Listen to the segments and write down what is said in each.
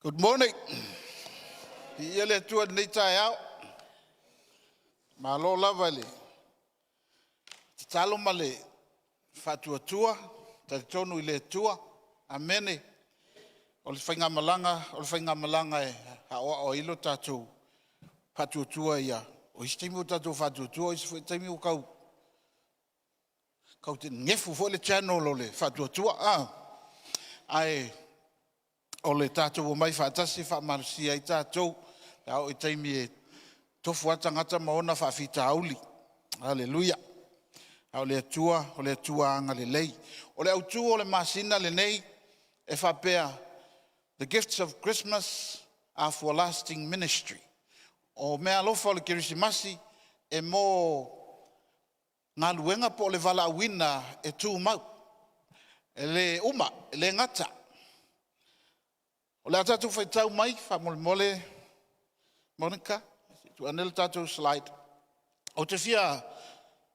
Good morning. Iele tua nei tai au. Malo lavale. Talo male. Fatua tua. Talitonu ile tua. Amene. O le whainga malanga e haoa o ilo tātou. Fatua tua ia. O istaimi o tātou fatua tua. O istaimi o kau. Kau te ngefu fo le channel o le fatua tua. Ai. O le tātou o mai whaatasi whaamanusia i tātou. Au e taimi e tofu atangata maona whaafita auli. Hallelujah. Au le atua, o le atua anga le lei. O le autu o le masina le nei e whapea. The gifts of Christmas are for lasting ministry. O Meaalofa o le kirisimasi e mō ngā luenga po le vala awina e tū mau. E le uma, e le ngata. O le atatu whaitau mai, whamole Monica, tu anel tatu slide. O te fia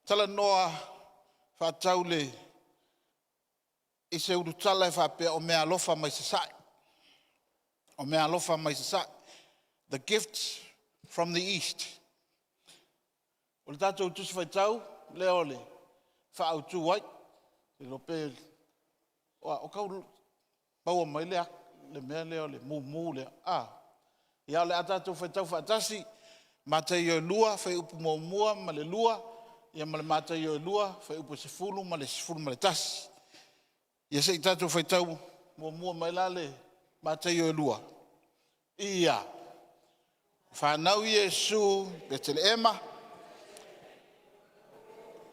tala noa whatau le i se urutala e whapea o Meaalofa mai Sasa'e. O Meaalofa mai Sasa'e. The gifts from the east. O le tatu tusi whaitau, leo le whaautu wai. Le lope, o kau baua mai lea. Le mea leo le mu leo. Ia le atatu whaitau whaatasi, matai o lua, whai upu mua, ma le lua, ia ma le matai o lua, whai upu sefulu, ma le sefulu ma le tasi. Ia se i tatu whaitau mua mai la le matai o lua. Ia. Whanau Iesu, Beteleema,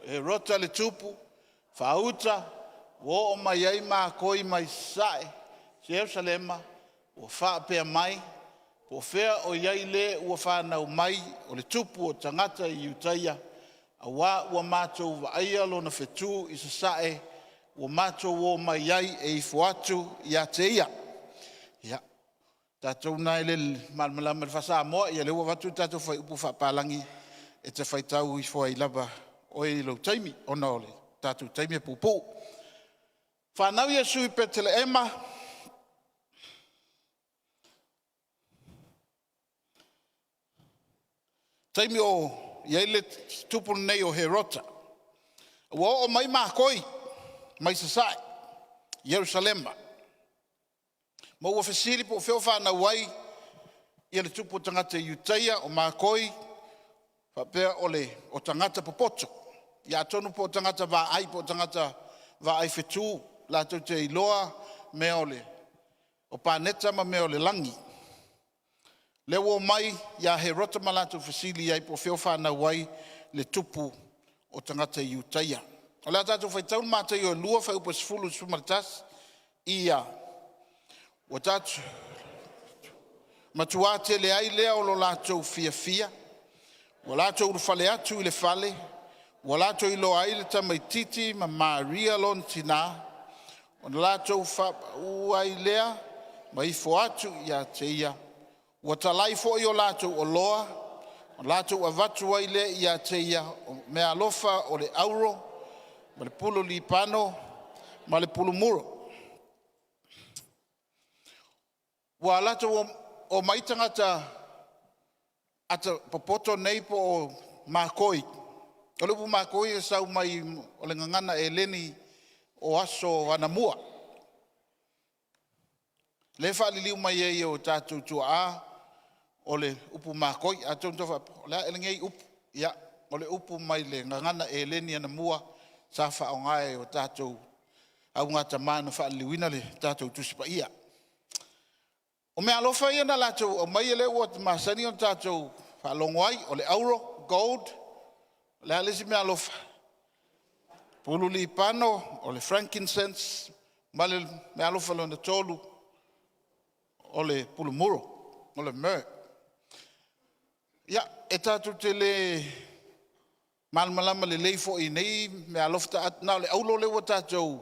e rota le tupu, whauta, wo o mai ai maa koi mai sae, Jerusalema, o whaapea mai, po whea o iai le ua whanau mai, o le tupu o tangata i Utaia, a wā ua mātou wa aia lo na whetū i Sasa'e, ua mātou o mai ai e i fuatu i a te ia. Ia, tātou nai le malmalama le whasa moa, ia le ua watu tātou whai upu whapalangi, e te whaitau i fua i lava o e ilo taimi, ona ole, tātou taimi e pupu. Whanau Iesu i Beteleema, taimi o iai le tupu nei o he rota. Ua o mai mākoi, mai Sasa'e, Jerusalema. Ma ua whesili po whio whanau ai, ia le tupu o tangata i Utaia o mākoi, whapea o tangata popoto. Ia tonu po tangata wā ai, po tangata wā ai whetū, lātou te iloa mea o pāneta ma mea o le langi. Leo mai, ia he rota malatu whesili ai po whio whanau ai le tupu o tangata i Utaia. O lea tātou whaitaun mātai o lua whai upa sifulu sumaritas, ia o tātou matuate le ai lea o lo lātou fia. O lātou urufale atu i le fale, o lātou ilo ai le tamaititi ma Maria lon tina, o lātou uai lea ma ifo atu i a te ia. Ua talai fo i o lātou o loa, o lātou avatu ai le i a te ia, o Meaalofa o le Auro, ma le Pulu Lipano, ma le Pulu Muro. Ua lātou o maitangata ata popoto nei po o mākoi. O lupu mākoi e sau mai o le ngangana e leni o aso anamua. Le whaaliliu mai e o tātou tua a, o le upu mākoi, a tōntofa, o lea elengei upu, ia, o le upu mai le ngangana e leni ana mua, sa whaongae o tātou, au ngata mana whaaliliuina le tātou tusipa ia. O Meaalofa ia na lātou, o mai ele ua masani o tātou whaalongoai, o le Auro, gold, o le alesi Meaalofa. Pulu Lipano, o le Frankincense, ma le Meaalofa lo na tolu, o le Pulu Muro, o le Myrrh. Ia, e tātou te le malmalama le leifo i nei, Meaalofa ta atna, o le aulo le wa tātou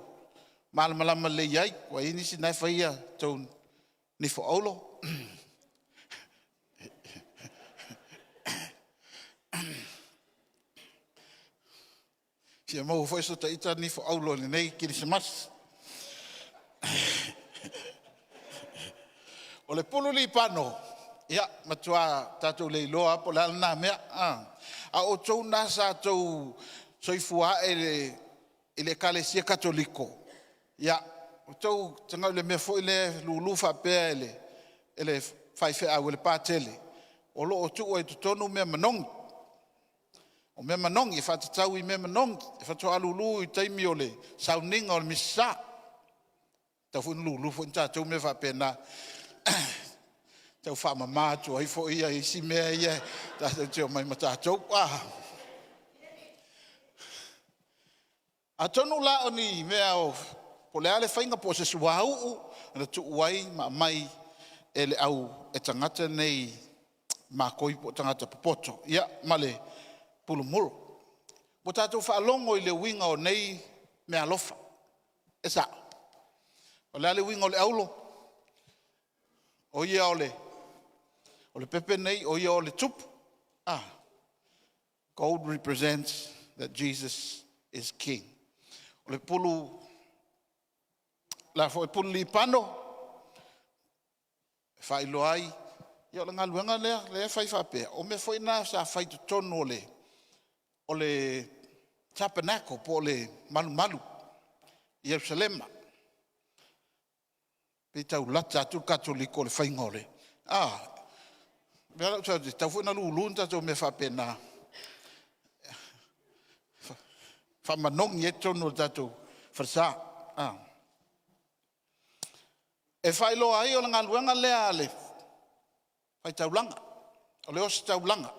malmalama le iai, wa inisi nai whaia tau nifo aulo. Sia mau fwaiso ta ita nifo aulo le nei, kiri se mas. O le Pulu Lipano. Ia, matua tātou le iloa po le alana mea. A o tau nasa tau soifua e le kalesia katoliko. Ia, o tau tanga le mea fo le lulufa pea e le whaiwhea au le pātele. O lo o tu o e tutonu mea manongi. O mea manongi, e whatatau i mea manongi. E whatoa alulu i taimi o le sauninga o le misa. Tau fu lulu fu tātou mea whapena. Tau whamamātu, ai fo ia i si mea ia. Tātou teo mai matātou. A tonu la o ni mea o po le ale whainga po se suahau. Ana tu uai ma mai e le au e tangata nei ma koi po tangata popoto. Ia, male Pulu Muro. Mo tātou whaalongo i le winga o nei Meaalofa. E sa. O le ale winga o le aulo. O ia o le pepe nei, o ia o le tupu. Gold represents that Jesus is king. O le pulu, la fo e pulu Lipano. Aloali'i. Ia o le ngaluenga lea whai whapea. O me foi nā sa whai tutono o le tabernacle po le malu Jerusalema. Pe taulata atu katoliko le whaingole. Bea tau fwena lulun tatou me whapena. Whamanongi e tono tatou whasa. E whailoa ai o le ngaluenga lea le whai taulanga. O le Ositaulaga.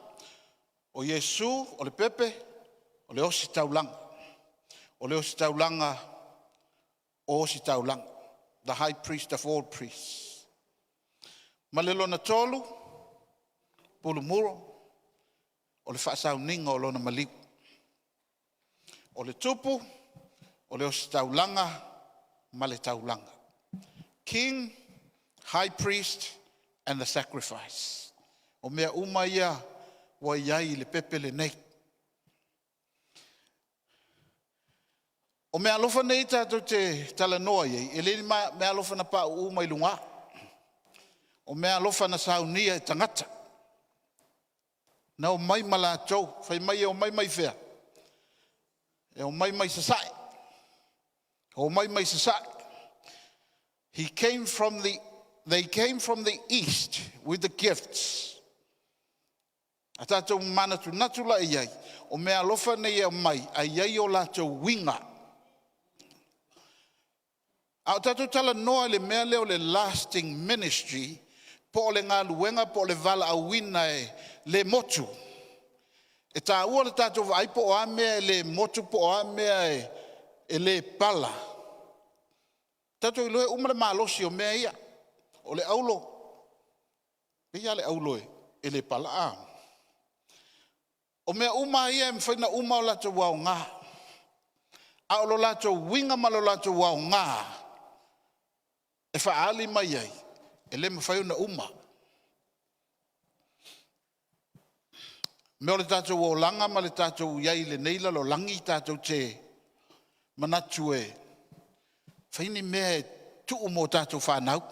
O Yesu, o le pepe, o le Ositaulaga. O le Ositaulaga, o Ositaulaga. The high priest of all priests. Malelona tolu, Pulu Muro, o le whaasauninga o lona maliu. O le tupu, o le Ositaulaga, ma le taulanga. King, high priest, and the sacrifice. O mea uma ia wa iai le pepe le nei. O Meaalofa nei tātou te talanoa iei, e le Meaalofa na pa uma i lunga. O Meaalofa na saunia e tangata. Na o mai malatou, whai mai e o mai whea. E o mai Sasa'e. O mai Sasa'e. They came from the east with the gifts. A tātou manatu natula iei. O Meaalofa nei e mai, a iei o lātou winga. A tātou tala noa le mea leo le lasting ministry, po le ngā luenga, po le vala awina e le motu. E tā ua le tātou vai po o amea le motu, po o amea e le pala. Tātou iloe umare malosi o mea ia, o le aulo. Ia le aulo e le pala. O mea uma ia e mwhaina uma o lātou wau ngā. A o lo lātou winga ma lo lātou wau ngā. E whaali mai ai, e le mawhai na uma. Me o le tātou o langa, ma le tātou iai le neila lo langi tātou te manatu e. Whaini mea e tuu mo tātou whanau.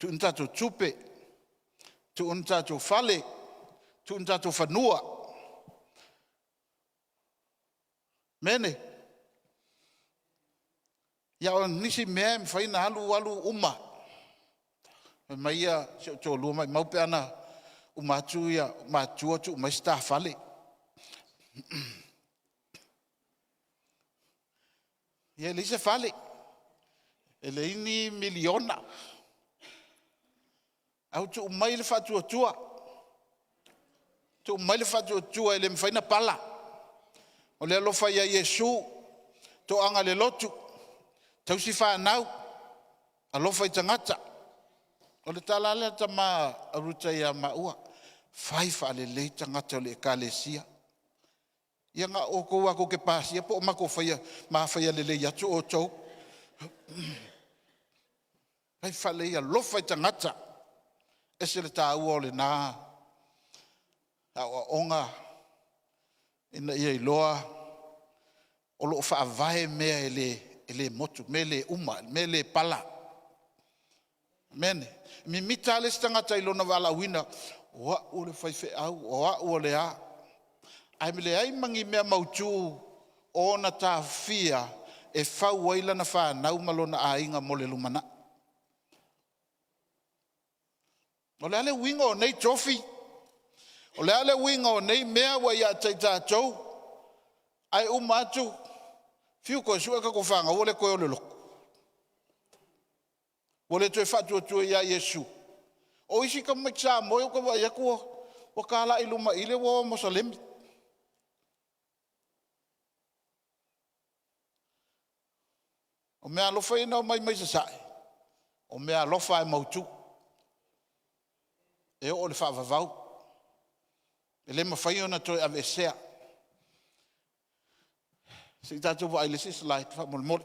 Tu un tātou tupe, tu un tātou whale, tu un tātou whanua. Mene. Ia o nisi mea me whaina alu uma. Me mai ia se o tō lua mai maupe ana umatu ia umatua tu mai sta whale. Ia lise whale. E le ini miliona. Au tu mai le whatua tua. Tu mai le whatua tua e le mwhaina pala. O le alofa ia Yesu. To anga le lotu. Tausi whanau, alofa i tangata. O le talale ta ma aruta ia maua. Whai whale lei tangata o le ekalesia. Ia ngā o kou ako ke pāsia, po o mako whaia le lei atu o tau. Whai whale ia lofa i tangata. Ese le tā ua o le nā. A onga. Ina ia i loa. O lo whaavae mea e le motu, me le uma, me le pala. Mene. Mi mitale stanga tailona wala wina. Wa ule faife au. Wa ule a. Ai mele ai mangi mea mautu. Ona ta fia. E fau waila na wha. Nau malona a inga mole lumana. Ole ale winga o nei tofi. Ole ale winga o nei mea wa ia taita tau. Ai umatu. Fiu ko sua ka ko fanga. Ole koe ole loko. Ole toe whatua tua ia Yesu. O isi ka miksa moe ka wa iaku o kala iluma ile wa mosalemi. O Meaalofa ina mai Sasa'e. O Meaalofa e mautu. E o le Faavavau. E le mawhai ona toi avesea. Se tātou wa aile slide whamolmol.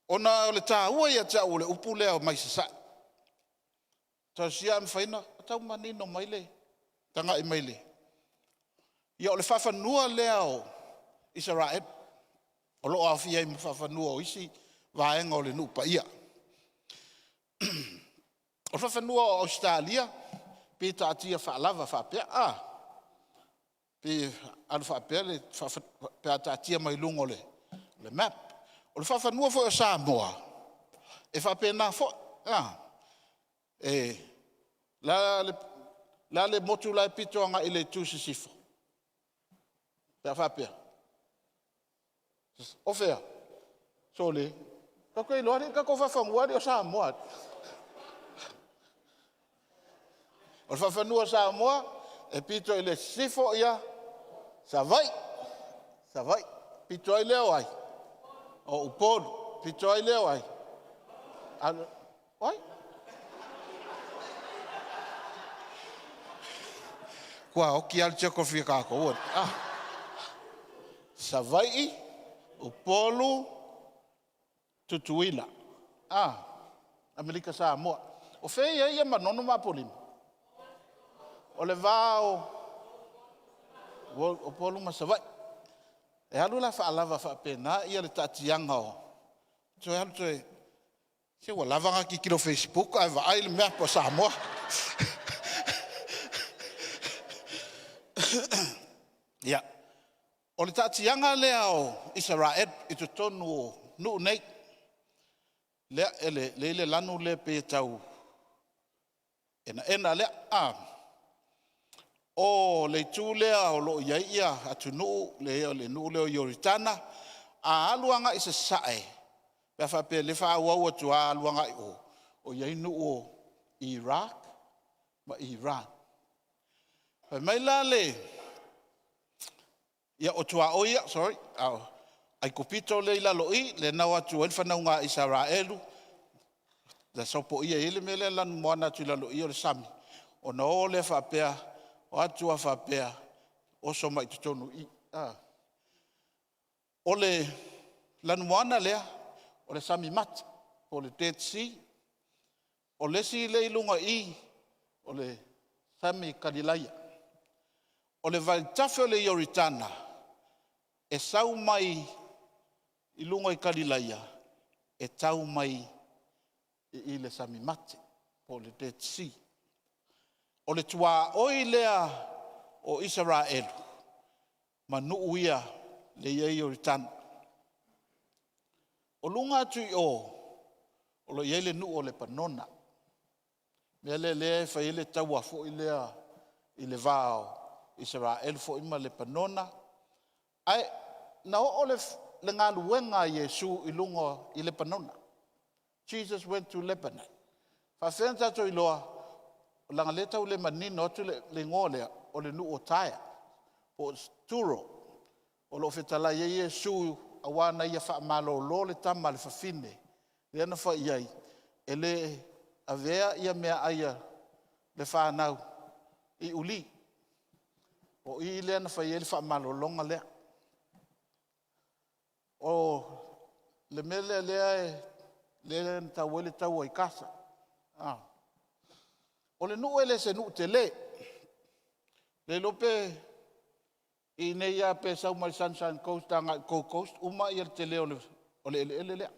Ona o le tā ua ia tā o le upu lea o mai Sasa'e. Tā sia mwhaina, tau manino maile. Tanga i maile. Ia o le whawhanua lea o Israel. O lo awhia i mwhawhanua o isi. Vaenga o le nupa ia. O whawhanua o Ositaulaga. Pe tātia whaalava whapea. Pe anu whapea le pe tātia mai lungo le map. O le whawhanua fo o Samoa. E whapea nā fo. La le motu lai pitoanga i le tūsisifo. Pe whapea. O whea. So le. Kako i loari kako whawhanua o Samoa. O le whawhanua Samoa, e pito i le sifo ia, Savai. Pito ai leo ai. O upolu, pito ai leo ai. Oi? Kua oki al tia kofi kako uan. Savai, upolu, tutuila. Amerika Samoa. O whea ia manono mapolima. O le vao o polu masavai. E halu la whaalava whaapena ia le tatianga o. So halu toe, se wa lavanga ki kilo Facebook, ai wa ai le mea po Samoa. Ia. O le tatianga lea o Israel, i te tonu o nuu nei. Lea le lanu le pe tau. Ena lea, o le tūlea o lo iaia atu nuu le nuu leo Yoritana a aluanga i Sasa'e. Pea whapea le whaauau atu a aluanga i o iai nuu o Iraq ma Iran. Pea mai la le ia o tua oia, ai kupito le ila loi le nau atu en whanaunga Israelu. Da sopo ia ele mele lan moana tu ila loi o le sami. O na o le whapea o atua whapea o soma i tutonu i. O le lanuana lea, o le sami mata, o le Dead Sea, o le si le ilunga i, o le sami kalilaia. O le valtafe o le Yoritana, e sau mai ilunga i kalilaia, e tau mai i le sami mate, o le Dead Sea. O le tua oi lea o Israel, ma nuu ia le iei Yoritana. O lunga atu i o lo iei le nuu o le panona. Mea le fai le taua fo i lea i le vao Israel fo ima le panona. Ai, na o le ngā luenga Yesu i lunga i le panona. Jesus went to Lebanon. Whawhenta to i loa, o langa le tau le manino atu le ngolea o le nuu o taia, o Turo, o lo whetala ia Yesu awana ia whaamalo lo le tama le whawhine, le ana wha iai, e le avea ia mea aia le whanau i uli, o i le ana wha iai le whaamalo longa lea. O le mele lea le tau ele tau ai kasa. O le nuu ele se nuu te le. Le lope i nei a pe sau mai Sunshine Coast, Gold Coast, uma i te le o le ele lea.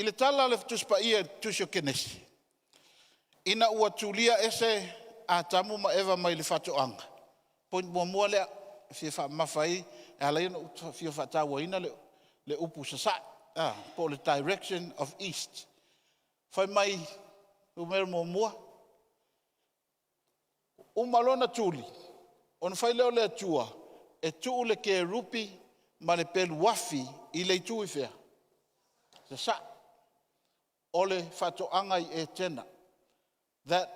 I le tala le tuspa ia tusio kenesi. Ina ua tulia ese a tamu ma eva mai le fatoanga. Point mua lea fia wha mawhai e ala ina fia wha tawa ina le upu Sasa'e. Po le direction of east. Whai mai umere mua. Umalona tuli. On whai leo le atua. E tuu le ke rupi ma le pelu wafi I le tui whea. Sasa'e. Ole fatoanga I e tena. That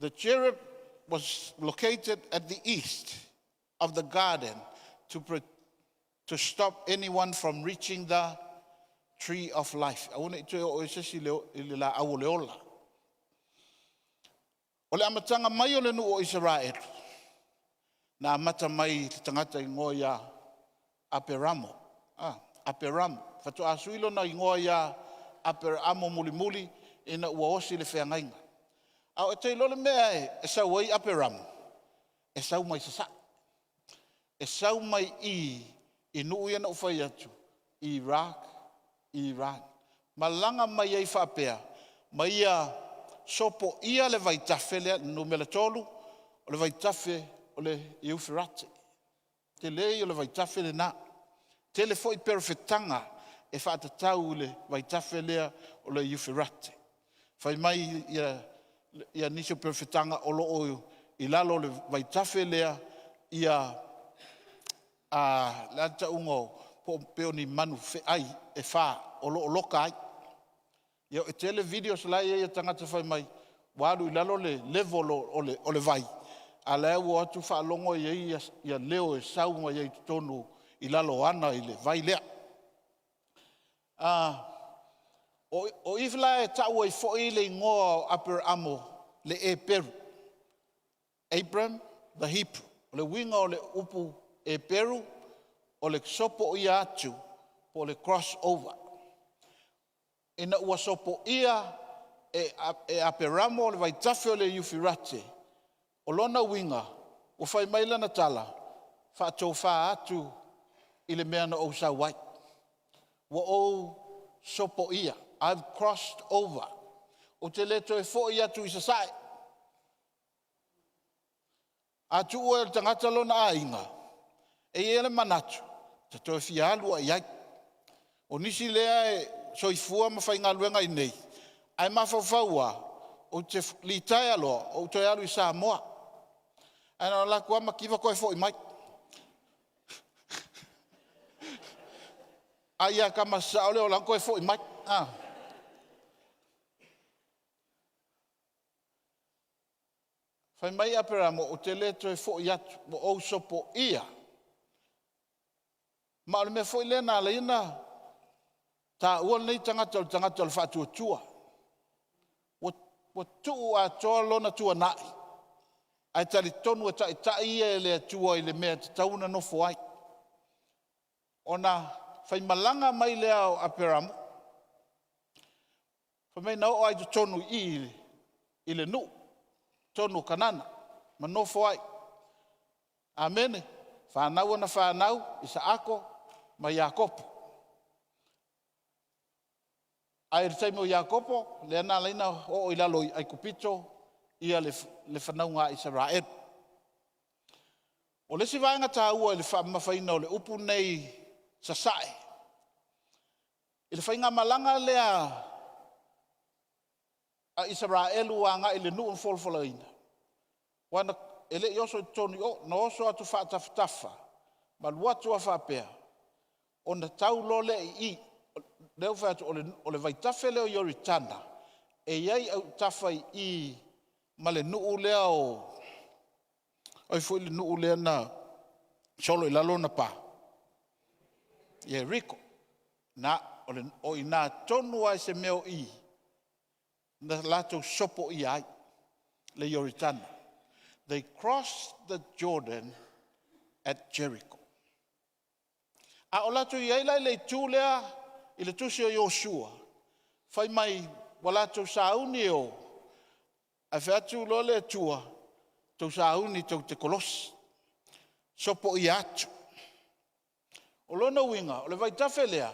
the cherub was located at the east of the garden to stop anyone from reaching the tree of life. I want to o sesi le la Aloali'i. Ole amatanga mai ole nu o Israel. Na amata mai te tangata I ngoa ia Aperamo. Aperamo. Fatu asuilo na I ngoa ia Aperamo muli ina ua osi le whengainga. Au e tei lole mea e sau ai Aperamo. E sau mai Sasa'e. E sau mai I nuu ia na ufai atu. Iraq, Iran. Malanga mai ai whapea. Mai ia sopo ia le vaitafe lea no mele tolu. O le vaitafe o le Eufrate. Te lei o le vaitafe le na. Te le foi perfetanga e whaatatau le vaitafe lea o le Eufrate. Whai mai ia nisio perfetanga o loo I lalo le vaitafe lea ia lata ungo po peo ni manu fe ai e wha o loo loka ai. Ia e tele videos lai ia tangata whai mai waru I lalo le level o le vai. A lea ua atu wha longo ia leo e saunga ia I tonu I lalo ana I le vai lea. O ifla e tau ai fo'i le ngoa Aperamo le e peru. Abraham, the Hebrew. O le winga o le upu e peru, o le sopo ia atu, o le crossover. Ina ua sopo ia e Aperamo le vaitafe o le Eufrate. O lona winga, o whai maila na tala, whaatou wha atu I le mea na o sawai. Wa o sopo ia. I've crossed over. O te leto e fo'i atu I Sasa'e. Atu ua le tangata lona a inga. E ele manatu. Te toi fia alua I ai. O nisi lea e soifua ma whai ngā luenga I nei. Ai mawhauwhaua o te litai aloa o te alu I Samoa. Ana la kua ma kiwa koe fo'i mai. Ai a ka masa ole o lang koe fo'i mai. Whai mai Aperamo o te leto e fo'i atu mo o sopo ia. Ma ole me fo'i lena ala ina ta ua nei tangata o le whaatua tua. Wa tuu a toa lona tua nai. Ai tali tonu e tai ia e le atua I le mea te tauna no fo'ai. Ona whai malanga mai lea o Aperamo. Whai mai nao ai tu tonu I le nu. Tonu kanana. Ma no fo'ai. Amene. Whanau ana whanau. Isaako. Ma Iakopo. Ai ritaimi o Iakopo. Le ana laina o ilalo ai kupito. Ia le whanau ngā Israel. O le si vaenga tā ua le whamawhaina o le upu nei Sasa'e. I le whainga malanga lea a Israelu a ngā I le nuun folfolaina. Wana ele I oso I toni o na oso atu whaataftafa. Ma luatu a whapea. O na tau lole I leo whaatu o le vaitafe leo Yoritana. E iai au tawhai I ma le nuu lea o ai foi le nuu lea na solo I lalo na pa. Ie riko. Na o I nā tonu ai se meo I. Na lato sopo I ai. Le Yoritana. They crossed the Jordan at Jericho. A o lato I ai lai le tū lea I le tusi o Yoshua. Whai mai walato sauni o. A whaatu lo le tua. Tau sauni tau te kolosi. Sopo I atu. O lona winga, o le vaitafe lea,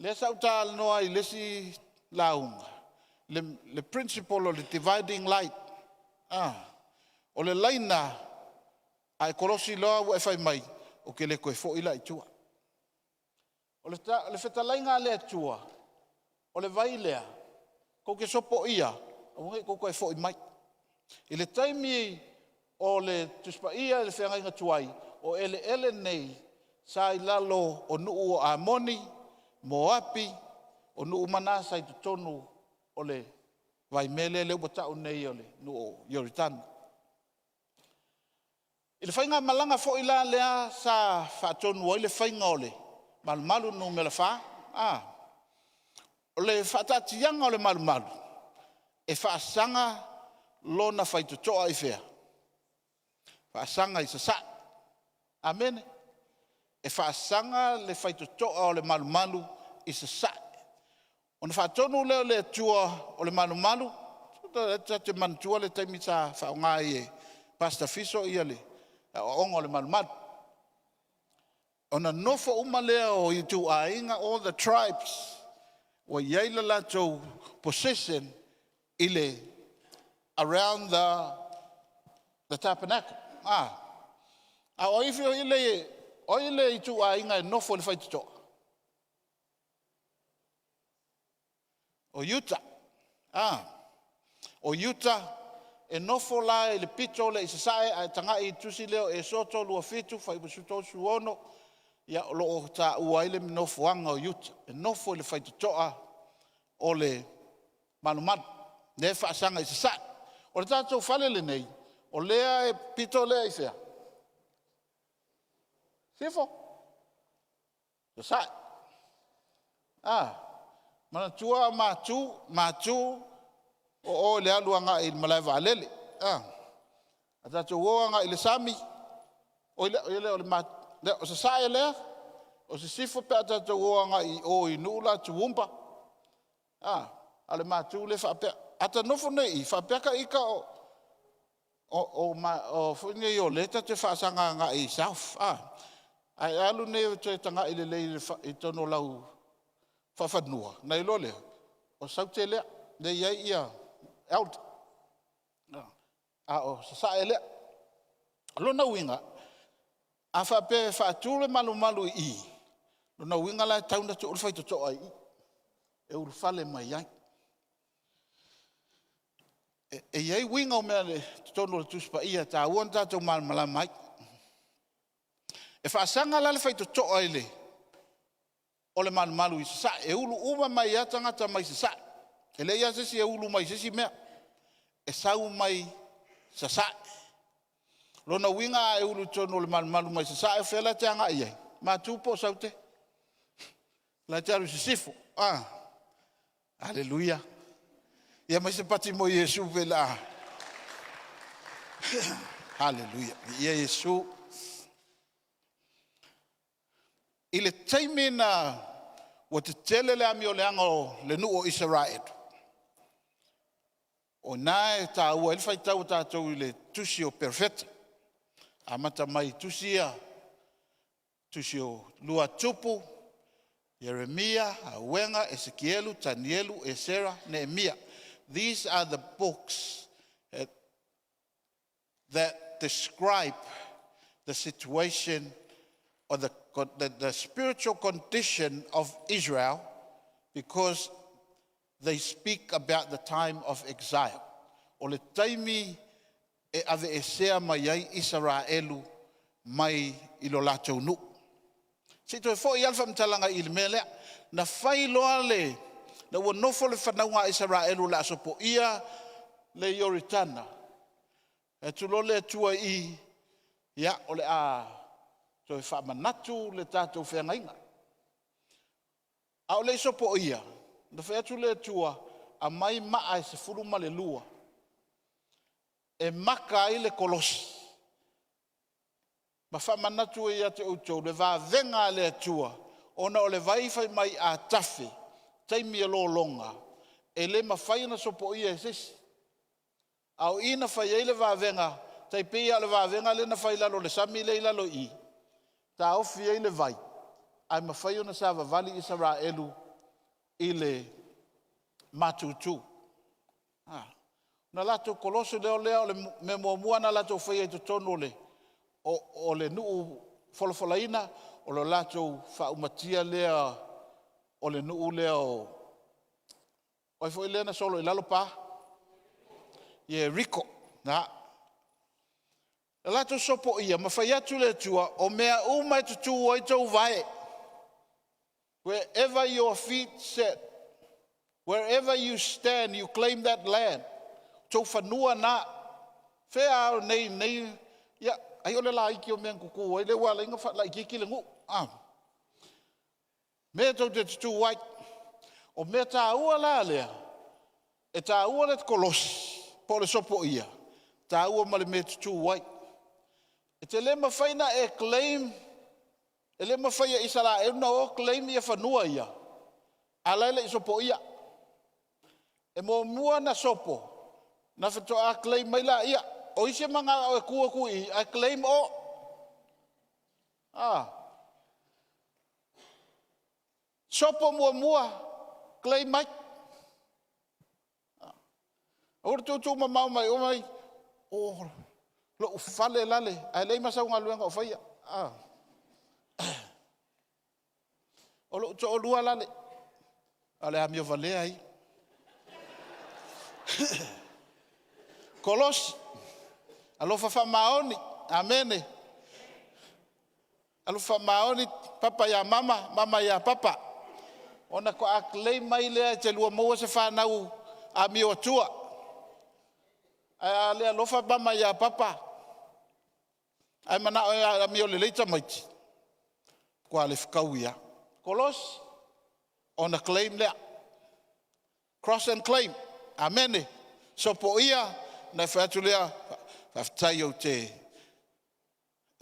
Le sauta noa I lesi launga. Le principle of the dividing light. O le laina ai korosi loa ua e whai mai o ke le koe fo ila I tua. O le whetalainga le atua, o le vai lea, ko ke sopo ia, o ngai ko koe fo I mai. I le taimi o le tuspa ia le whengainga tuai, o ele nei, sa I lalo o nuu o Amoni, Moapi, o nuu manasa I tutonu o le vai mele le upatau nei o le nuu o Yoritana. I le whainga malanga fo ila lea sa whaatonu o I le whainga o le malumalu no Meaalofa. O le whaatatianga o le malumalu. E whaasanga lona whaitutoa I whea. Whaasanga I Sasa'e. Amen. E whaasanga le whaitutoa o le malumalu I Sasa'e. O na whaatonu leo le tua o le malumalu. Te mantua le taimi sa whaongai e Pastor Fiso ia le. O le malumalu. Ona nofo umalea o I tu ainga all the tribes wa yaila lato possession ile around the tabernacle. O ifio ile I tu ainga nofo le faituto. O Utah. O Utah e nofo la le pito le Sasa'e a tanga I tusi leo e soto lua fitu fai busuto suono ya lo ta uaile nofo anga o Utah e nofo le fai toa o le malumat ne fa sanga I Sasa'e o le tatou fale le nei o lea e pito lea I fea sifo Sasa'e mana tua matu o le aluanga I malai valele. Atato woanga I le sami. O le Sasa'e lea. O se sifo pe atato woanga I o I nula tuumpa. Ale matu le whapea. Ata nofo nei I whapeaka ika o whunye I o leta te whaasanga nga I south. Ai alu nei te tanga I le lei I tono lau whawhanua. Nei lo lea. O saute lea. Nei iai ia. Out. O Sasa'e lea. Lona winga. A whape whaatule malu I. Lona winga la tauna tu ulfai to toa I. E urfale mai ai. E iai winga o mea le tono le tuspa ia ta uan tatou malmala mai. E whaasanga la le whai to toa I le. O le malu I Sasa'e. E ulu uma mai atangata mai Sasa'e. E le ia sesi e ulu mai sesi mea. E sau mai Sasa'e. Lona winga e ulu tono le malu mai Sasa'e whela te anga iai. Ma tupo saute. La te aru sisifo. Aleluia. Ia mai se pati mo Yesu vela. Aleluia. Ia Yesu. Ile taimina o te tele le ami o le ango le nu o Israel. O nae ta ua ilfai tau tātou I le tusi o perfeta. Amata mai tusia, tusi o lua Tupu, Yeremia, Awenga, Ezekielu, Tanielu, Esera, Nehemia. These are the books that describe the situation or the spiritual condition of Israel because they speak about the time of exile. O le taimi e ave e sea mai ai Israelu mai I lo latou nu. Se toi fo I alfa mtalanga I le mele na fai loa le na ua nofo le whanaunga Israelu la asopo ia le Yoritana. E tulo le tua I ia o le toi whamanatu le tātou whengainga. A o le sopo ia na whaatu le tua a mai maa e se furuma le lua. E maka I le kolosi. Ma whamanatu e ia te utou le vā venga le tua. Ona o le vaifai mai a tafe. Taimi e lo longa. E le mawhai na sopo ia e sisi. Au ina whai e le vā venga. Tai pia le vā venga le na whai lalo le sami le lalo I. Ta ofi e le vai. Ai mawhai ona sa vavali Israelu i le matutu. Na lato koloso leo le me mua na lato whaia i tonu o le nuu folofolaina o le lato whaumatia lea o le nuu leo o i fwoi lea na solo i lalopa ye riko na le lato sopo ia ma whai atu le tua o mea umai tutu o i tau vai wherever your feet set, wherever you stand, you claim that land. Tau whanua na whea au nei ia ai ole la iki o mea kuku ai le wala inga whatla iki ki le ngu mea tau te tutu wai o mea tā ua la lea e tā ua le kolosi po le sopo ia tā ua ma le mea tutu wai e te le mawhaina e claim e le mawhaia isala e una o claim ia whanua ia a laile i sopo ia e mo mua na sopo na whato a claim mai la ia o ise manga o e kua kui a claim o sopo mua claim mai ora tu ma mai o mai o lo fale lale ai lei masa unga luenga o faia o lo to lua lale ale a mio vale ai Kolos alofa Faamaoni amene alofa Faamaoni papa ya mama ya papa ona ko aklei mai le te lua mo se fanau a mio tua a le alofa mama ya papa ai mana a mio le leita mai ko ale fkauia Kolos ona claim le cross and claim amene sopo ia na fatu lea faftai o te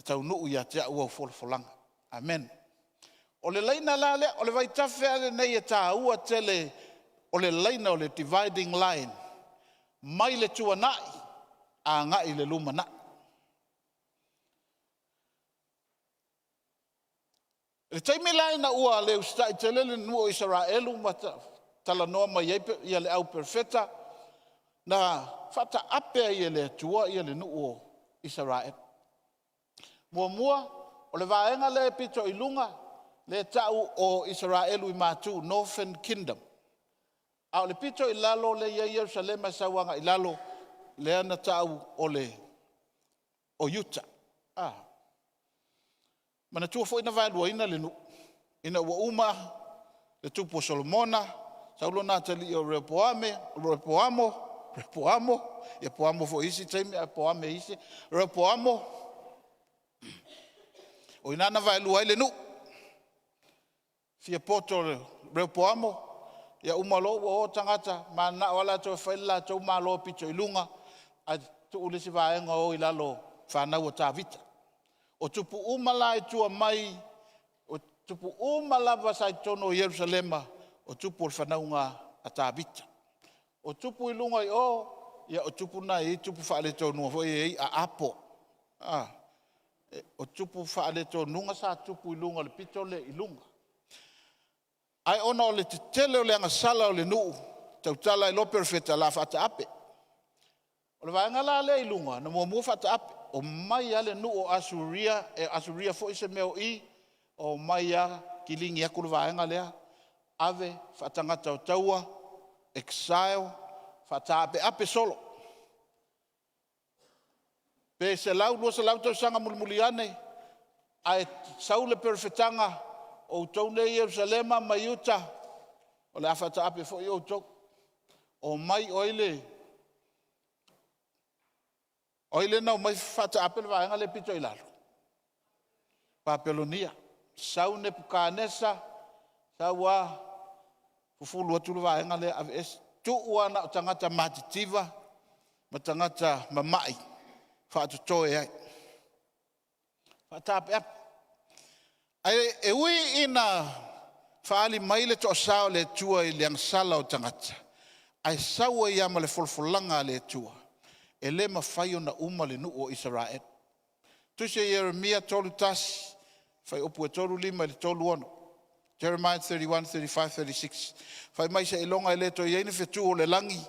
tau nuu ia te ua folanga. Amen. O le leina la lea, o le vai tafe ale nei e tā ua tele o le leina o le dividing line. Mai le tua nai, a ngai le luma nai. Le taimi laina ua le ustai tele le nuo Israelu mata tala noa mai ia le au perfeta na fata ape ia le tua ia le nuo Israel. Mua o le vaenga le pito i lunga le tau o Israelu i matu Northern Kingdom. A le pito i lalo le ia Jerusalema sawanga i lalo le ana tau o le o Utah. Mana tua fo ina vaelua ina le nu. Ina ua uma le tupu Solomona saulo na tali o Repoamo ia poamo fo isi taimi a poame isi Repoamo o inana vaelua ile nu fia poto Repoamo ia umalo o tangata mana wala to faila to malo pito ilunga a tu ulisi vaenga o ilalo fana o tavita o tupu umala i tua mai o tupu umala vasai tono Jerusalema o tupu o whanaunga a tābita. O tupu i lunga i o, ia o tupu na i tupu whaale tonu o i a apo. O tupu whaale tonunga sa tupu i lunga le pito le i lunga. Ai ona o le te tele o le anga sala o le nuu, tautala i lo perfeta la whata ape. O le vaenga la le i lunga, na mua whata ape. O mai ale nu o Asuria fo ise meo i, o mai a kilingi a kurvaenga lea, ave whatangata o taua, exile, whataape ape solo. Pe se lau tau sanga mulmuliane, ai saule perfetanga o taune Jerusalema mai Utah, o le awhata ape fo i o tau. O mai oile, oile nau mai whata apel vaenga le pito i lalo. Papelonia. Sau ne pukanesa. Sau a fufulu atulu vaenga le aves. Tu ua na o tangata matitiva. Ma tangata mamai. Whatu toe ai. Whata ape ape. Ai e ui ina whaali maile to sao le tua i leang sala o tangata. Ai sau e ama le folfolanga le tua. E le mawhai na uma le nu o Israel. Tuse Jeremia tolu tasi, whai opu e tolu lima le tolu ono. Jeremiah 31, 35, 36. Whai mai se ilonga ele to iei ni whetu o le langi.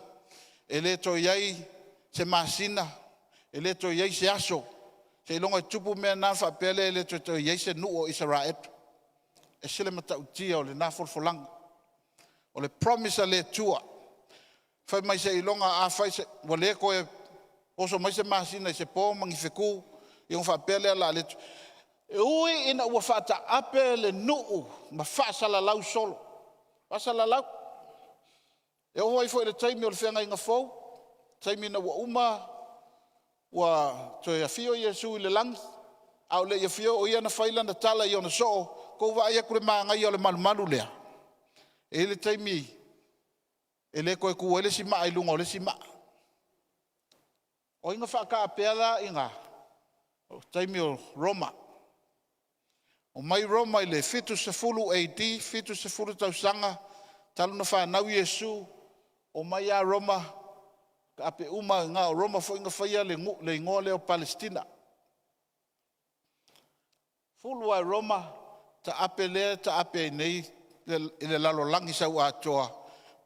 Ele to iei se masina. Ele to iei se aso. Se ilonga i tupu mea nā whapele ele to iei se nu o Israel. E sile mata utia o le nā folfolanga. O le promise le tua. Whai mai se ilonga a whai se wale koe oso mai se masina i se pō mangi wheku. I on whapele ala le tua. E ui ina ua whata ape le nuu ma whaasala lau solo. Whaasala lau. E oho fo le taimi o le whenga inga fau. Taimi na ua uma ua toi a fio Yesu i le langi. Au le ia fio o ia na whaila na tala i ona soo. Kou wa ia kure maa ngai o le malu lea. E le taimi e le koe kua ele si maa i lunga o le si maa. O inga whaka apeala inga. O taimi o Roma. O mai Roma i le fitu se fulu AD, fitu se fulu tausanga, talu na whanau Yesu, o mai a Roma, ka ape uma ngā o Roma fo inga whaia le ingoa leo Palestina. Fulu a Roma, ta ape lea, ta ape nei, i le lalo langi sau atoa,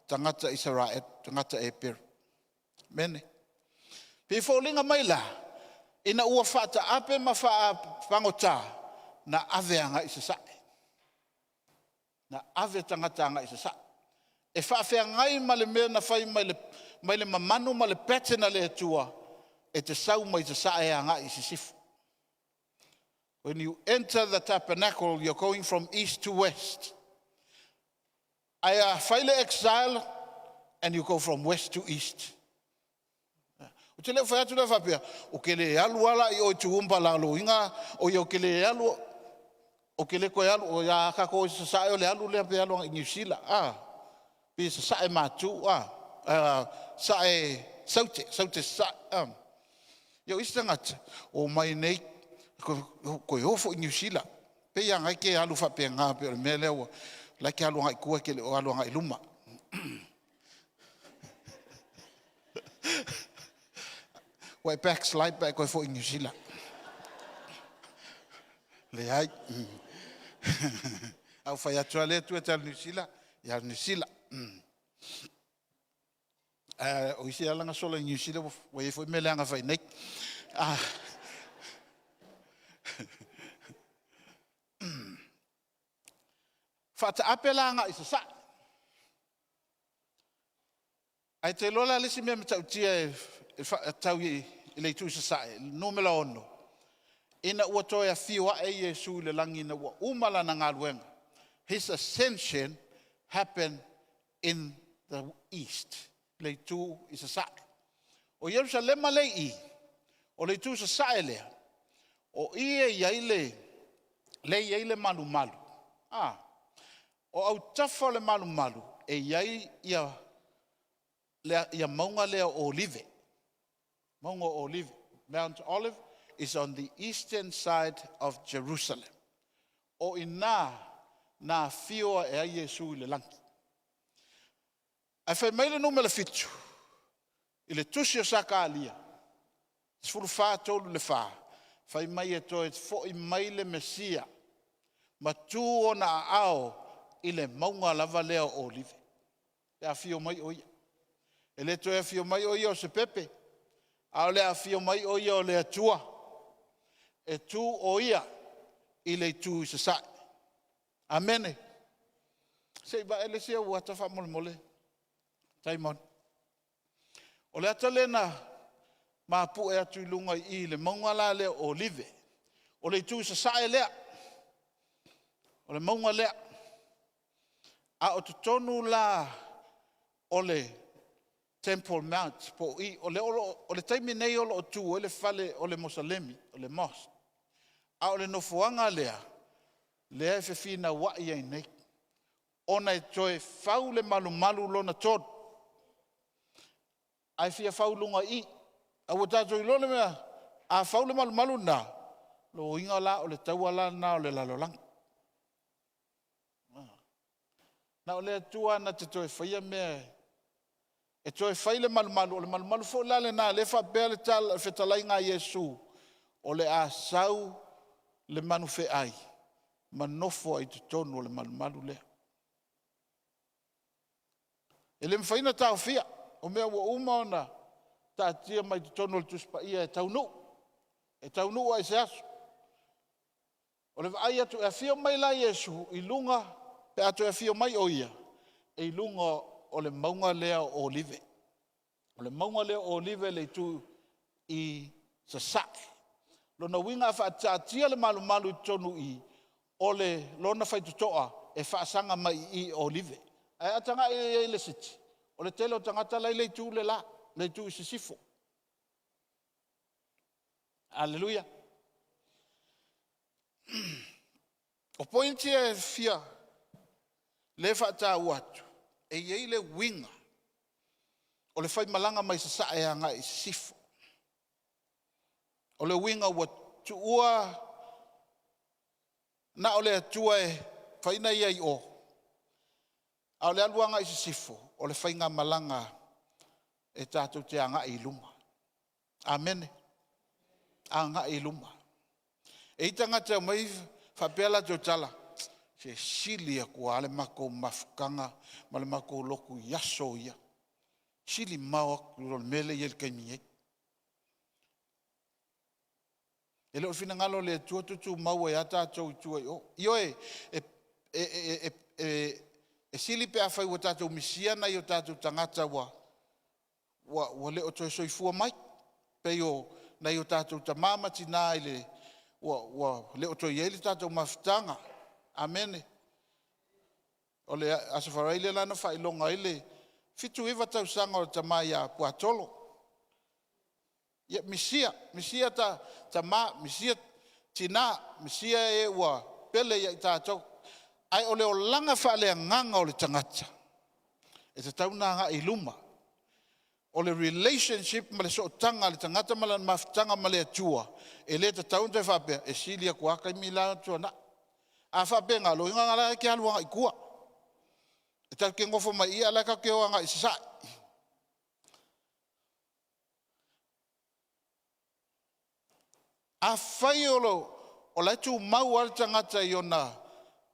tangata Israel, tangata e peru. Mene. Pifo linga mai la, ina ua whata ape ma wha pangota, na ave anga i Sasa'e. Na ave tangata anga i Sasa'e. E whaafea ngai ma le mea na whai mai le mamanu ma le petena le atua e te sau mai Sasa'e anga i Sisifu. When you enter the tabernacle, you're going from east to west. Aya whaile exile and you go from west to east. O te leo whaiatu le whapea, o ke le alu ala i o i tuumpa lalo inga, o i o ke le alu o ke le koe alu, o ia kako i Sasa'e o le alu lea pe alu i New Zealand. Pi Sasa'e mātu, Sa'e saute Sasa'e. Iau isi tangata, o mai nei, koe ofo i New Zealand. Pe ia ngai ke alu whapea ngā pe o le mea leo, lai ke alu ngai kua ke le o alu ngai luma. Wai backslide back koe fo i New Zealand. Le ai. Au whai atua le tu e tal New Zealand. Ia New Zealand. O isi alanga sola i New Zealand. Wai fo i me leanga whai nei. Whata apelanga i Sasa'e. Ai te lola lesi mea me tautia e tau i le tu Sasa'e. Numela ono. Ina ua toi a whiwa e Yesu le langi na ua umala na ngā luenga. His ascension happened in the east. Le tu i Sasa'e. O Jerusalema le i. O le tu Sasa'e lea. O ie iai le malu malu. O au tafa le malu malu. E iai ia maunga lea o olive. Maunga o olive. Mount Olive is on the eastern side of Jerusalem. O ina na fioa e a Yesu i le langi. Ai whai maile no me le fitu. I le tusi o saka alia. Sfuru wha tolu le wha. Whai mai e toi fo i maile Mesia. Ma tu o na ao i le maunga lava lea o olive. E a fio mai oia. E le toi a fio mai oia o se pepe. A le a fio mai oia o le atua. E tu oia i le tu i Sasa'e. Amene. Se ba ele se ua ta wha mole. Taimon. O le ata lena ma pu e atu lunga i le maunga la lea o olive. O le tu i Sasa'e lea. O le maunga lea. A o tutonu la o le Temple Mount po i o le taimi nei o tu o le fale o le Mosalemi o le mosque. A o le nofuanga lea e fefina wa i nei. Ona e toe fau le malu lona tod. Ai fia fau lunga i. A o tato i lona mea a fau le malu na. Lo inga la o le taua la na o le lalolang. Na o le atua na te toe whaia mea e toi fai le malu, o le malu fo lale na, le fa bele tal, fetalai ngā Yesu, o le a sau le manu fe ai, manofo ai te tonu o le malumalu lea. E le mwhaina tau fia, o mea ua uma ona tātia mai te tonu o le tuspa ia e taunu. E taunu ai se asu. O le vai atu e fio mai la Yesu i lunga pe atu e fio mai o ia. E i lunga o le maunga lea o olive. O le maunga lea o olive le tu i Sasa'e. Lona winga fa tātia le malumalu i tonu i o le lona faitutoa e whaasanga mai i olive. Ai atanga i le siti. O le tele o tangata lai le tu le la. Le tu i sisifo. Alleluia. O pointi e fia le whaata uatu. E iei le winga. O le whai malanga mai Sasa'e anga i sisifo. O le winga ua tuua na o le atua e whaina ia i o. A o le aluanga i sisifo. O le whainga malanga e tātou te anga i luma. Amen. Anga i luma. E itanga te mai whapela te o tala. Se Sili a kua ale mako mafukanga, ma le mako loku yaso ia. Sili maua kuro mele i el kaimiei. E leo fina ngalo le tua tutu maua e ata tau i tua i o. Io e Sili pe a whai wa tātou misiana i o tātou tangata wa leo toi soifua mai. Pe o na i o tātou tamamati nā i le leo toi eili tātou mafutanga. Amen. O le asafaraile lana whailonga ile fitu iwa tau sanga o tamai a puatolo. Ia misia ta ma, misia tina, misia e ua pele ia i tātou. Ai o leo langa whalea nganga o le tangata. E te taunanga i luma. O le relationship ma le sootanga, le tangata ma le mafutanga ma le atua. E le te taunta e whapea, e Sili a kuaka i mila tua na. A whapea ngā lo inga ngala ke aluanga i kua. E tau ke ngofo mai ia laka ke oanga i Sasa'e. A whai o laitu mau al tangata i ona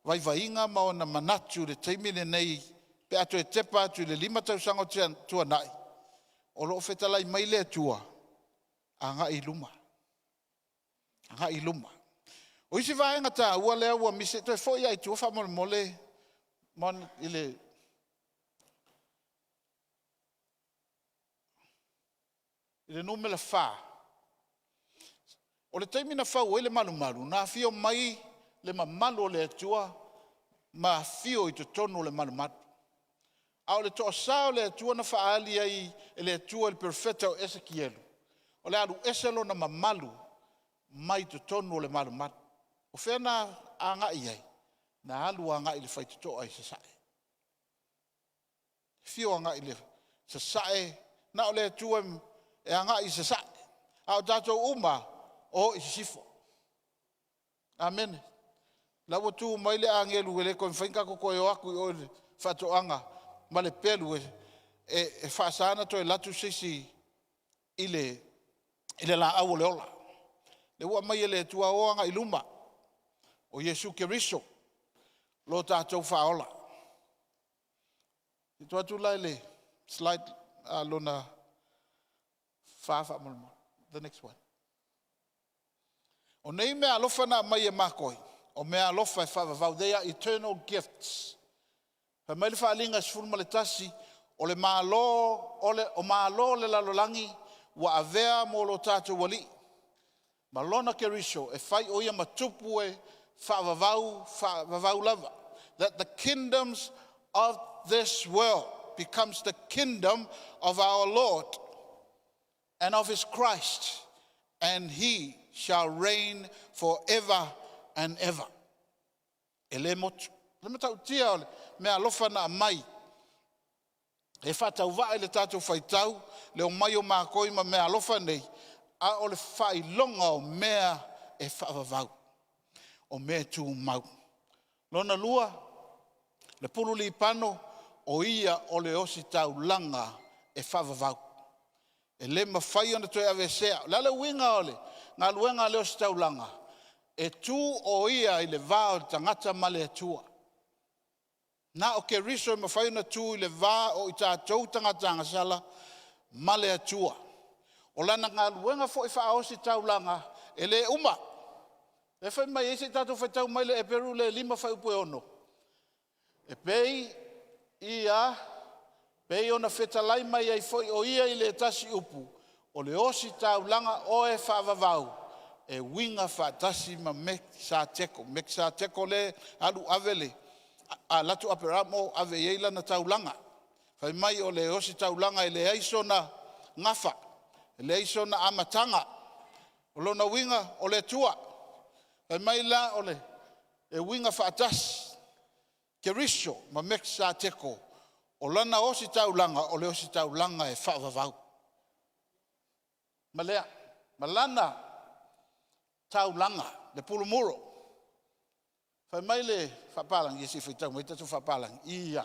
vaivainga ma ona manatu le teimine nei pe ato e tepa atu le 5 tausango tua nai. O lo fetalai mai le atua anga i luma. Anga i luma. O isi vaenga ta ua lea ua mise toi foi ai tua wha mole mon ile numela wha. O le taimina whau e le malu na fio mai le mamalu o le atua ma fio i te tonu le malu. Au le toa sao le atua na whaali ai le atua le perfeta o Ezekielu. O le alu eselo na mamalu mai te tonu le malu. O whena anga i ai. Na alu anga i le whaitutoa i Sasa'e. Fio anga i le Sasa'e. Na o le atua e anga i Sasa'e. Au tātou uma o i sifo. Amen. Lau tu mai le angelu ele ko whainga ko o aku o le whatoanga. Ma le pelu e whaasana to e latu sisi i le la au le ola. Le ua mai ele tua oanga i luma. O Yesu Keriso. Lo tātou whaola. I tua tu lai le slide lona Faavavau. The next one. O nei Meaalofa na mai e makoi. O Meaalofa e Faavavau. They are eternal gifts. Pa mai le whaalinga sifuruma le tasi. O le maalo le lalolangi. Wa avea mo lo tātou wali. Malona Keriso. E whai o ia matupu e Faavavau lava. That the kingdoms of this world becomes the kingdom of our Lord and of his Christ. And he shall reign forever and ever. Ele motu. Le matau tia ole. Meaalofa na mai. E whatau vae le tātou whaitau. Le o mai o mākoi ma Meaalofa nei. A ole whai longa o mea e Faavavau. O mea tū mau. Lona lua. Le Pulu Lipano. O ia o le Ositaulaga e Faavavau. E le mawhai ona toi avesea. Lale winga ole. Ngā luenga le Ositaulaga. e tū o ia i le vā o le tangata ma le atua. Na o ke riso e mawhaina tū i le vā o i tātou tangata angasala ma le atua. O lana ngā luenga fo i wha osi taulanga e le uma. E whai mai e se tātou whaitau mai le e peru le 5 whai upo e ono. E pei ia, pei ona whetalai mai ai foi o ia i le tasi upu. O le osi taulanga o e Faavavau. E winga whatasi ma mek sa teko le alu avele. A latu aperamo ave yeila na taulanga. Whai mai o le osi taulanga i le aiso na ngafa. Le aiso na amatanga. O lona winga o le tua. Whai mai la o le e winga whatasi. Ke riso ma mek sa teko. O lana osi taulanga o le osi taulanga e Faavavau. Malea, malana taulanga le Pulu Muro. Whai mai le whapalang, yesi whaitau, mai tatu whapalang, ia.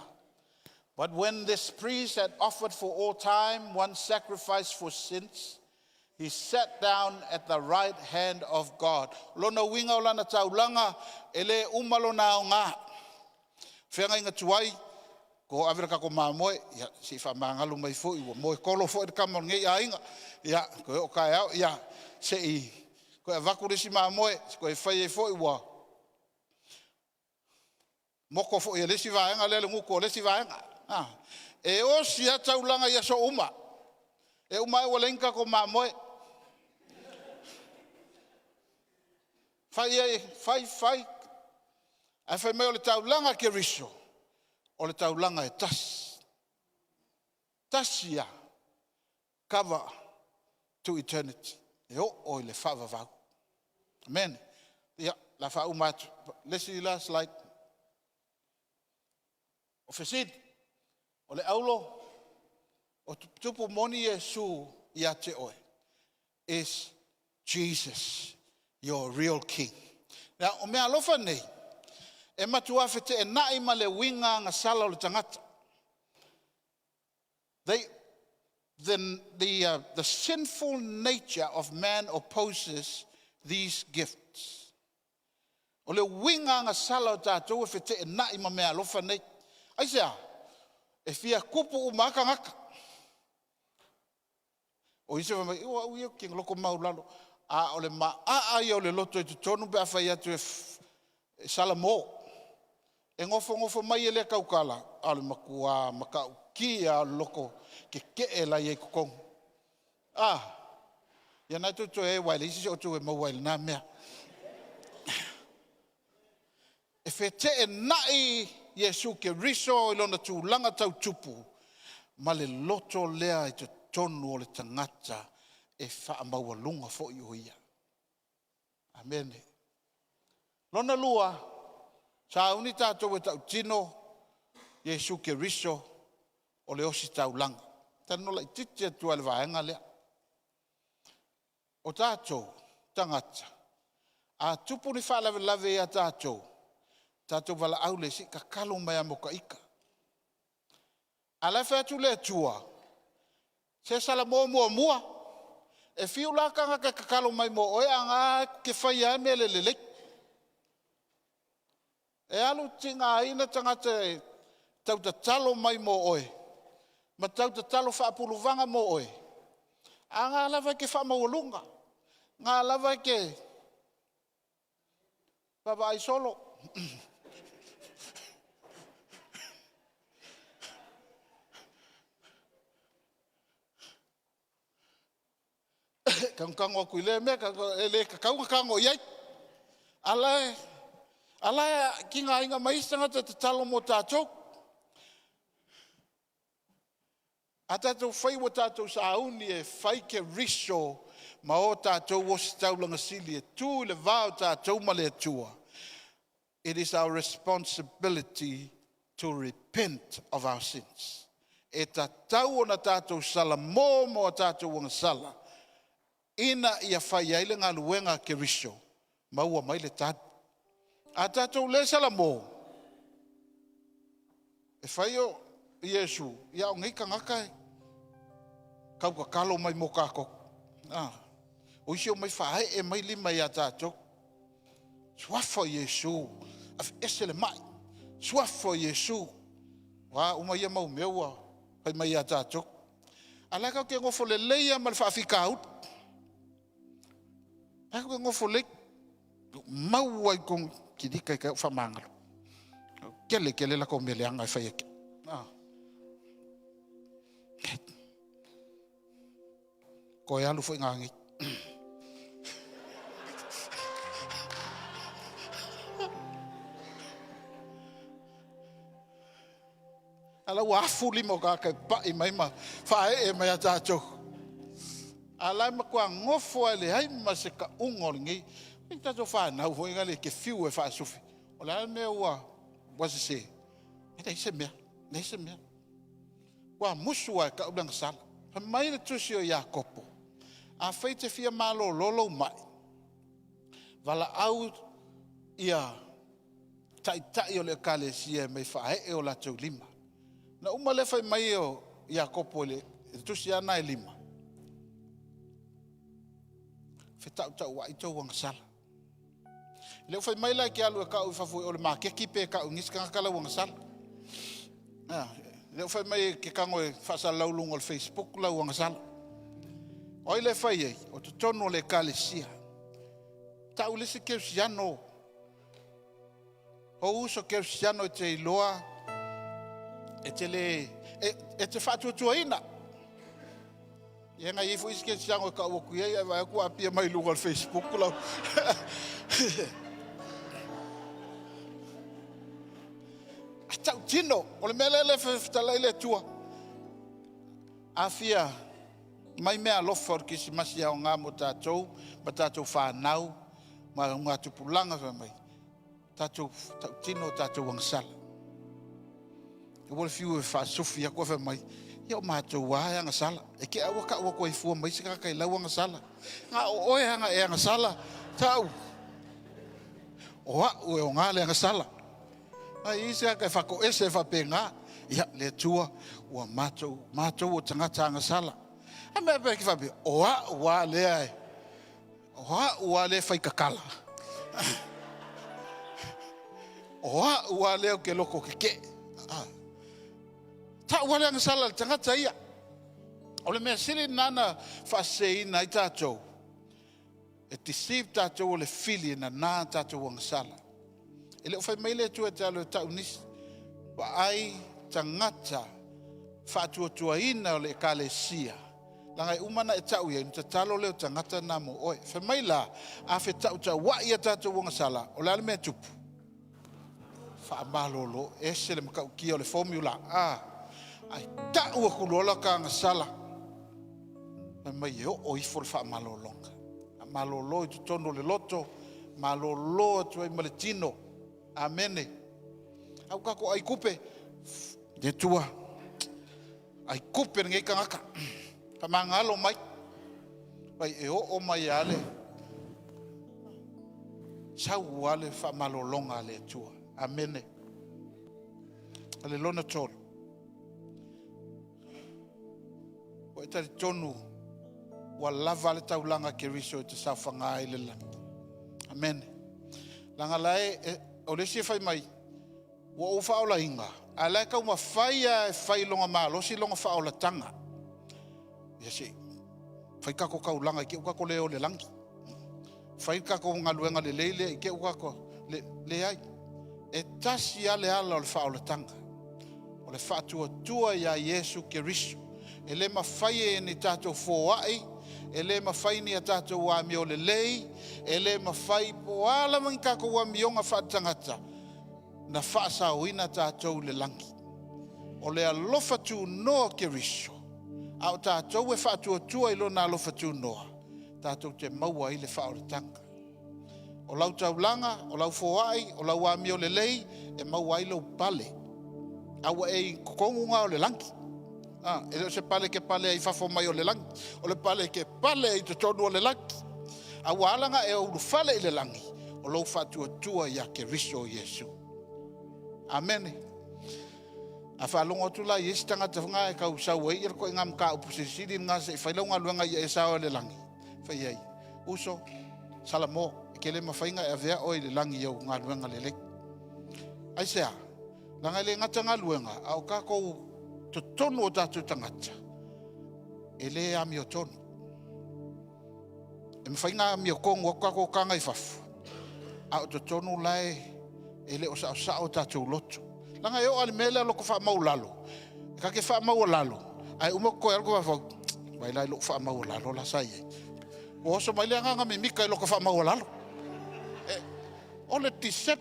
But when this priest had offered for all time one sacrifice for sins, he sat down at the right hand of God. Lona winga o lana taulanga, ele umalona o ngā. Whenga inga tuai, ko awiraka ko māmoe, ia, si whamangalu mai fo, iwa moe kolo fo, kamon ngei a inga. Ia, ko o kai au, ia, se i, ko e wakurisi māmoe, ko e whai e fo, iwa. Moko fo, ia lesi vaenga, lele nguko, lesi vaenga. E o si a taulanga ia so uma. E uma e walenka ko māmoe. Fai. Ai whai mai o le taulanga ke riso. O le taulanga e tas. Tasia. Cover to eternity. E o le Faavavau. Amen. Ia, la wha umatu. Lesi la slide. O fesid. O le aulo. O tupu moni e su ia te oe. Is Jesus your real king. Now, o Meaalofa nei. E matua fete e nai ma le winga nga sala o le tangata. The sinful nature of man opposes these gifts. O le winga nga sala o tātou e fete e nai ma Meaalofa nei. Aisea, e fia kupu umaka ngaka. O ise wamai, iwa uio king loko maulalo. A o le maa ia o le loto e tutonu pe awhai atu e sala mo. E ngofo mai e le kaukala. A le makua, makau ki a loko ke e la ye kukong. Ia nai tutu e waile, isi o tu e mawaile na mea. E fete e nai Yesu ke riso i lona tūlanga tau tupu. Ma le loto lea i te tonu o le tangata e whaamaualunga fo i oia. Amen. Lona lua, sa uni tātou e tau tino, Yesu ke riso o le Ositaulaga. Tano la i titi atua le vaenga lea. O tātou tangata. A tupu ni whaalave a tātou. Tātou wala au le si kakalo mai a moka ika. A lai whētu le tua. Se sala mua. E fiu la kanga ke kakalo mai mo oe a ngā ke whai a me le lelek. E alu tinga ina tangata e tau ta talo mai mo oe. Ma tau ta talo whaapuluvanga mo oe. A ngā lawa ke whaamawalunga. Ngā lawa ke baba ai solo. Kango aku le me ele kango yai. Ala kinga inga mai sanga te talo mo tātou. A tātou whai wa tātou sa auni e whai ke riso ma o tātou Ositaulaga Sili e tū le vāo tātou ma le atua. It is our responsibility to repent of our sins. E tātou o na tātou sala mo tātou o sala. Ina ia whai aile ngā luenga ke riso. Maua mai le tātou. A tātou le sala mō. E whai o Yesu, ia o ngika ngakai. Kau ka kalo mai mo kako. O isi o mai whae e mai lima ia tātou. Suafo Yesu. Af esele mai. Suafo Yesu. Wa uma ia mau meua. Pai mai atato. Alaka ke ngofo le leia mal fa Afrika. Ako ngofo le mau ai kong kidika ka fa mangalo. Kele la ko meleanga fa yeke. Ko ya lu fo ngangi. Ala wafu limo ka pa I mai ma fa e mai atato. Ala ma kwa ngofo ale hai ma se ka ungol ngi. Ita to fa na ho ngale ke fiu e fa sufi. Ola me wa se. Ita ise me. Nese me. Wa musua ka ubang sala. Pa mai le tusio Yakopo. A feite fia malo lolo mai. Vala au ia tai o le kale sia me fa e o la tau lima. Na uma le fai mai o Yakopo le tusi ana e lima. Fe tau wa ito wang sala. Le fai mai la ki alu e ka u fa fu o le ma ke kipe ka u ngiska kala wang sala. Le fai mai ke kango e fa sa laulung o Facebook la wang sala. Oi le fai e o te tono le kale sia. Tau le se ke siano. O uso ke siano e te iloa. E te fatu tuaina. Ia ngai ifu iske siango ka o kuia ia vai ku apia mai lunga al Facebook la. Tau tino, o le melele fetala ile tua. Afia mai Meaalofa ki si masi au ngā mo tātou, ma tātou whānau, ma ngā tupulanga fa mai. Tātou tino tātou wangsala. E wole fiu e whāsofi a koe fa mai. Ia o mātou wāhe anga sala. E ke awa ka awa koe fua mai sika kai lau anga sala. Ngā o oe anga e anga sala. Tau. Oa ue o ngā le anga sala. Ai isi kai whako ese whapenga. Ia le tua ua mātou o tangata anga sala. A mea pēki whape. Oa ua le ai. Oa ua le whaikakala. Oa ua le o ke loko ke. Ta wale ang sala tangata ia. Ole mea sili nana whaseina I tātou. E tisip tātou ole fili na nā tātou ang sala. Ele o whai meile tua talo e tau nisi. Wa ai tangata whātua ina ole e kale sia. Langai umana e tau ia. Nita talo leo tangata na mo oe. Whai meila a whe tau ta wa ia tātou ang sala. Ole ale mea tupu. Whaamalolo. Ese le makau kia ole formula. Ai ta'ua kulola ka ngasala. Mai e o ifo le whaamalolonga. A malolo I tutono le loto. Malolo tu ai maletino. Amene. Au kako ai kupe. De tua. Ai kupe ngai kangaka. Pamangalo mai. Pai e o mai ale. Sau ale whaamalolonga le tua. Amene. Ale lona tolu. O e tari tonu wa lava le taulanga ke riso te sawhanga I le lani. Amen. Langa lae o le si fai mai wa o whaola inga. A lae kau ma whaia e whai longa malo si longa whaola tanga. Ia si whai kako kau langa I ke ukako leo le langi. Whai kako ngaluenga le leile I ke ukako le ai. E tasi ale ala o le whaola tanga. O le whaatua tua ia Yesu ke riso. Ele mawhai e ni tātou fōai, ele mawhai ni a tātou wāmi o le lei, ele mawhai po ala mangi kako wāmi o ngā whaatangata, na whaasa o ina tātou le langi. O le alofa tū noa ke riso, au tātou e whaatua tua ilo na alofa tū noa, tātou te maua I le whaoretanga. O lau taulanga, o lau fōai, o lau wāmi o le lei, e maua I lo pale, awa e kokongunga o le langi. Ele se pale ke pale I fafo mai o le langi. O le pale ke pale I te tonu o le langi. A waalanga e uru fale I le langi. O lau fatua tua ia ke riso Yesu. Amen. A whalongo tula I esi tangata whanga e kau sau e ira ko ngam ka upusisiri nga se I whailaunga luanga I e sao le langi. Whai ei. Uso, salamo, kele mawhainga e avea o i le langi iau ngā luenga le lek. Ai sea, langa le ngata ngā luenga, au kako to tonu o tātou tangata. E le ami o tonu. E mawhainga mi o kongu o kako kanga i fafu. Au to tonu lai, e le osa o tātou loto. Langa eo ali mele loko wha mau lalo. E kake wha mau lalo. Ai umoko e alko wafau. Mai lai loko wha mau lalo la sai e. O oso mai le nganga mi mika e loko wha mau lalo. O le t-shirt.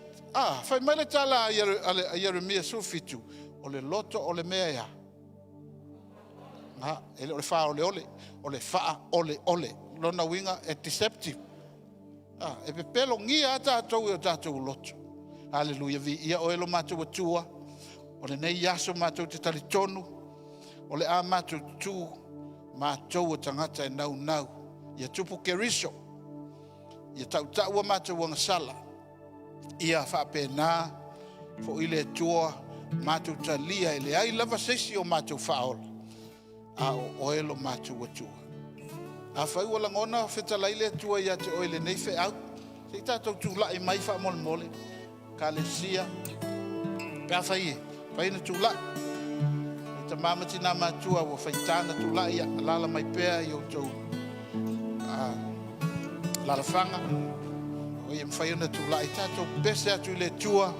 Whai mai le tala a Jeremia sufitu. O le loto o le mea ia. Ele o le wha ole. O le wha ole. Lona winga e deceptive. E pepelo ngia ata atou o tātou loto. Hallelujah. Vi ia o elo mātou atua. O le nei yaso mātou te tali tonu. O le a mātou tū. Mātou o tangata e nau. Ia tupu keriso. Ia tau mātou wanga sala. Ia whapena. Fo ile tua. Mātou talia ele ai lava sesi o mātou whaola. A o elo mātou atua. A whai wala ngona whetalaile tua ia te oile nei whe au. Se tātou tūla i mai wha mole. Ka le sia. Pea whai na tūla. I ta mamati nā mātua o whai tāna tūla ia. Lala mai pea i o tau. Lala whanga. O i mwhai na tūla i tātou pese atu le tua.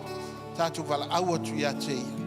Tātou wala au atu ia te ia.